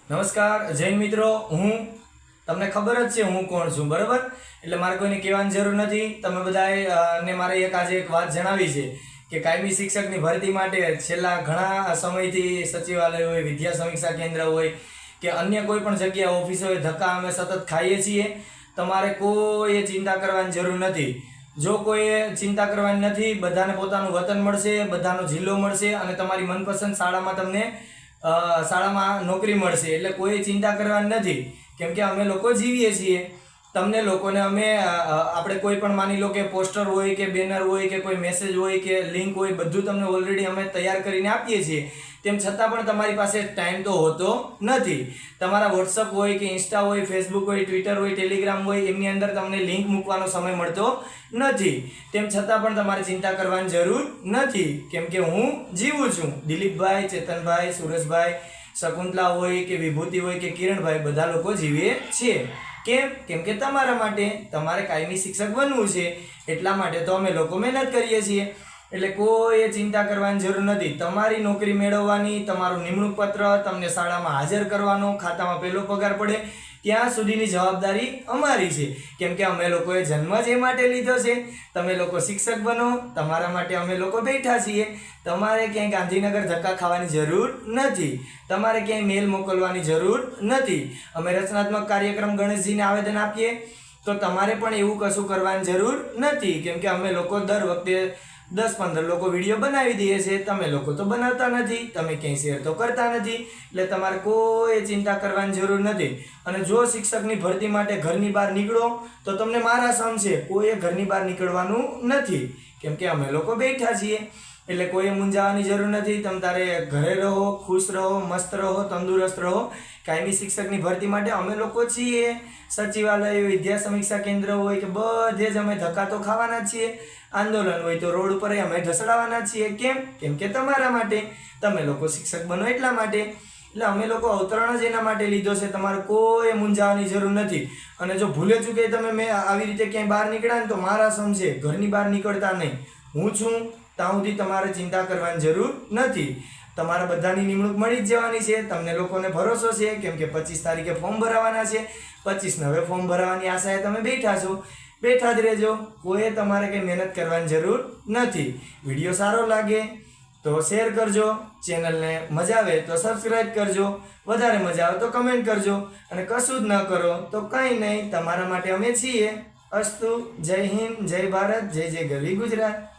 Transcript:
નમસ્કાર જૈન મિત્રો, હું તમને ખબર જ છે હું કોણ છું, બરાબર? એટલે મારે કોઈને કહેવાની જરૂર નથી. તમે બધાએ ને મારે આજે એક વાત જણાવી છે કે કાયમી શિક્ષકની ભરતી માટે છેલ્લા ઘણા સમયથી સચિવાલય હોય, વિદ્યા સમીક્ષા કેન્દ્ર હોય કે અન્ય કોઈ પણ જગ્યા ઓફિસોએ ધક્કા અમે સતત ખાઈએ છીએ. તમારે કોઈએ ચિંતા કરવાની જરૂર નથી. જો કોઈએ ચિંતા કરવાની નથી, બધાને પોતાનું વતન મળશે, બધાનો જિલ્લો મળશે અને તમારી મનપસંદ શાળામાં તમને શાળામાં નોકરી મળશે. એટલે કોઈ ચિંતા કરવાની નથી, કેમ કે અમે લોકો જીવીએ છીએ. તમને લોકોને અમે આપણે કોઈ પણ માની લો કે પોસ્ટર હોય કે બેનર હોય કે કોઈ મેસેજ હોય કે લિંક હોય, બધું તમને ઓલરેડી અમે તૈયાર કરીને આપીએ છીએ. તેમ છતાં પણ તમારી પાસે ટાઈમ તો હોતો નથી. તમારા વોટ્સઅપ હોય કે ઇન્સ્ટા હોય, ફેસબુક હોય, ટ્વિટર હોય, ટેલિગ્રામ હોય, એમની અંદર તમને લિંક મૂકવાનો સમય મળતો નથી. તેમ છતાં પણ તમારે ચિંતા કરવાની જરૂર નથી, કેમ કે હું જીવું છું. દિલીપભાઈ, ચેતનભાઈ, સુરેશભાઈ, શકુંતલા હોય કે વિભૂતિ હોય કે કિરણભાઈ, બધા લોકો જીવીએ છીએ. કેમ કે તમારા માટે, તમારે કાયમી શિક્ષક બનવું છે, એટલા માટે તો અમે લોકો મહેનત કરીએ છીએ. એટલે કોઈએ ચિંતા કરવાની જરૂર નથી. તમારી નોકરી મેળવવાની, તમારું નિમણૂક પત્ર તમને શાળામાં હાજર કરવાનો, ખાતામાં પહેલો પગાર પડે ત્યાં સુધીની જવાબદારી અમારી છે, કેમ કે અમે લોકોએ જન્મ જ એ માટે લીધો છે. તમે લોકો શિક્ષક બનો, તમારા માટે અમે લોકો બેઠા છીએ. તમારે ક્યાંય ગાંધીનગર ધક્કા ખાવાની જરૂર નથી. તમારે ક્યાંય મેલ મોકલવાની જરૂર નથી. અમે રચનાત્મક કાર્યક્રમ ગણેશજીને આવેદન આપીએ તો તમારે પણ એવું કશું કરવાની જરૂર નથી, કેમ કે અમે લોકો દર વખતે 10-15 લોકો વિડીયો બનાવી દઈએ છીએ. તમે લોકો તો બનાવતા નથી, તમે ક્યાંય શેર તો કરતા નથી. એટલે તમારે કોઈ ચિંતા કરવાની જરૂર નથી. અને જો શિક્ષકની ભરતી માટે ઘરની બહાર નીકળો તો તમને મારા સમ છે, કોઈએ ઘરની બહાર નીકળવાનું નથી, કેમ કે અમે લોકો બેઠા છીએ. એટલે કોઈએ મૂંઝાવાની જરૂર નથી. તમે તારે ઘરે રહો, ખુશ રહો, મસ્ત રહો, તંદુરસ્ત રહો. કાયમી શિક્ષકની ભરતી માટે અમે લોકો છીએ. સચિવાલય, વિદ્યા સમીક્ષા કેન્દ્ર હોય કે બધે જ અમે ધક્કા તો ખાવાના જ છીએ. આંદોલન હોય તો રોડ ઉપર અમે ઢસડાવાના છીએ. કેમ કે તમારા માટે. તમે લોકો શિક્ષક બનો એટલા માટે. એટલે અમે લોકો અવતરણ જ એના માટે લીધો છે. તમારે કોઈ મૂંઝાવાની જરૂર નથી. અને જો ભૂલે ચૂકે તમે આવી રીતે ક્યાંય બહાર નીકળ્યા ને તો મારા સમ છે, ઘરની બહાર નીકળતા નહીં. હું છું ત્યાં સુધી તમારે ચિંતા કરવાની જરૂર નથી. તમારા બધાની નિમણૂક મળી જ જવાની છે. તમને લોકોને ભરોસો છે, કેમ કે 25 તારીખે ફોર્મ ભરાવાના છે. 25 નવે ફોર્મ ભરાવાની આશાએ તમે બેઠા છો. બેઠા જ રહેજો. કોઈએ તમારે કંઈ મહેનત કરવાની જરૂર નથી. વિડીયો સારો લાગે તો શેર કરજો, ચેનલને મજા આવે તો સબસ્ક્રાઈબ કરજો, વધારે મજા આવે તો કમેન્ટ કરજો, અને કશું જ ન કરો તો કંઈ નહીં, તમારા માટે અમે છીએ. અસ્તુ. જય હિન્દ, જય ભારત, જય જય ગરવી ગુજરાત.